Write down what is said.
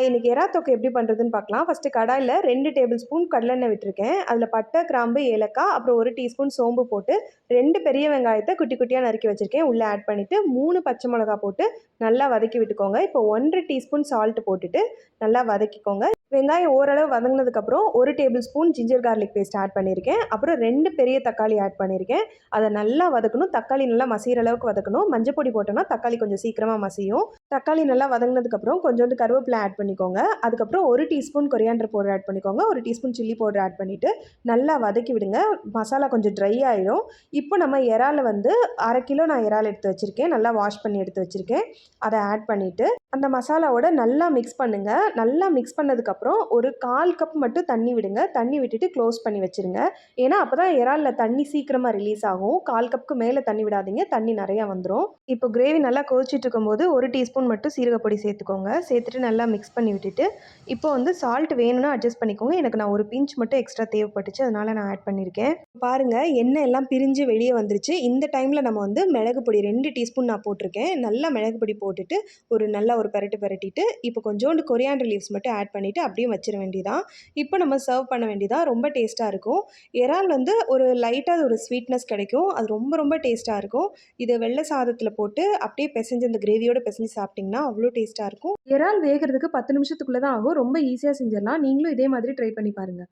இன்றைக்கி எறா தொக்கு எப்படி பண்ணுறதுன்னு பார்க்கலாம். ஃபஸ்ட்டு கடாயில் 2 டேபிள் ஸ்பூன் கடலெண்ணெய் விட்டுருக்கேன். அதில் பட்டை, கிராம்பு, ஏலக்காய், அப்புறம் 1 டீஸ்பூன் சோம்பு போட்டு 2 பெரிய வெங்காயத்தை குட்டி குட்டியாக நறுக்கி வச்சுருக்கேன். உள்ளே ஆட் பண்ணிவிட்டு 3 பச்சை மிளகா போட்டு நல்லா வதக்கி விட்டுக்கோங்க. இப்போ 1 டீஸ்பூன் சால்ட் போட்டுட்டு நல்லா வதக்கிக்கோங்க. வெங்காயம் ஓரளவு வதங்கினதுக்கப்புறம் 1 table spoon ginger garlic paste add பண்ணியிருக்கேன். அப்புறம் 2 பெரிய தக்காளி ஆட் பண்ணியிருக்கேன். அதை நல்லா வதக்கணும். தக்காளி நல்லா மசிகிற அளவுக்கு வதக்கணும். மஞ்சப்பொடி போட்டோன்னா தக்காளி கொஞ்சம் சீக்கிரமாக மசியும். தக்காளி நல்லா வதங்கினதுக்கப்புறம் கொஞ்சோண்டு கருவேப்பிலை ஆட் பண்ணிக்கோங்க. அதுக்கப்புறம் 1 டீஸ்பூன் கொரியாண்டர் பவுடர் ஆட் பண்ணிக்கோங்க. 1 டீஸ்பூன் சில்லி பவுடர் ஆட் பண்ணிவிட்டு நல்லா வதக்கி விடுங்க. மசாலா கொஞ்சம் ட்ரை ஆயிடும். இப்போ நம்ம இறால வந்து 1/2 கிலோ நான் இறால் எடுத்து வச்சுருக்கேன். நல்லா வாஷ் பண்ணி எடுத்து வச்சுருக்கேன். அதை ஆட் பண்ணிவிட்டு அந்த மசாலாவோட நல்லா மிக்ஸ் பண்ணுங்கள். நல்லா மிக்ஸ் பண்ணதுக்கப்புறம் ஒரு 1/4 கப் மட்டும் தண்ணி விடுங்க. தண்ணி விட்டுட்டு க்ளோஸ் பண்ணி வச்சுருங்க. ஏன்னா அப்போ தான் இறாலில் தண்ணி சீக்கிரமாக ரிலீஸ் ஆகும். 1/4 கப்புக்கு மேலே தண்ணி விடாதீங்க, தண்ணி நிறையா வந்துடும். இப்போ கிரேவி நல்லா கொதிச்சிட்டு இருக்கும்போது 1 டீஸ்பூன் மட்டும் சீரகப்பொடி சேர்த்துக்கோங்க. சேர்த்துட்டு நல்லா மிக்ஸ் பண்ணி விட்டுட்டு இப்போ வந்து சால்ட் வேணும்னா அட்ஜஸ்ட் பண்ணிக்கோங்க. எனக்கு நான் ஒரு பிஞ்ச் மட்டும் எக்ஸ்ட்ரா தேவைப்பட்டுச்சு, அதனால் நான் ஆட் பண்ணியிருக்கேன். பாருங்கள், எண்ணெய் எல்லாம் பிரிஞ்சு வெளியே வந்துருச்சு. இந்த டைமில் நம்ம வந்து மிளகு பொடி 2 டீஸ்பூன் நான் போட்டிருக்கேன். நல்லா மிளகு பொடி போட்டுட்டு நல்ல ஒரு பெரட்டிட்டு இப்போ கொஞ்சோண்டு கொரியாண்டர் லீவ்ஸ் மட்டும் ஆட் பண்ணிவிட்டு அப்படியே வச்சிட வேண்டியதான். இப்போ நம்ம சர்வ் பண்ண வேண்டியதான். ரொம்ப டேஸ்ட்டாக இருக்கும். இறால் வந்து ஒரு லைட்டாக ஒரு ஸ்வீட்னஸ் கிடைக்கும். அது ரொம்ப ரொம்ப டேஸ்ட்டாக இருக்கும். இதை வெள்ளை சாதத்தில் போட்டு அப்படியே பிசைஞ்சு அந்த கிரேவியோடு பிசைஞ்சு சாப்பிட்டிங்கன்னா அவ்வளோ டேஸ்ட்டாக இருக்கும். இறால் வேகிறதுக்கு 10 நிமிஷத்துக்குள்ளே தான் ஆகும். ரொம்ப ஈஸியாக செஞ்சிடலாம். நீங்களும் இதே மாதிரி ட்ரை பண்ணி பாருங்கள்.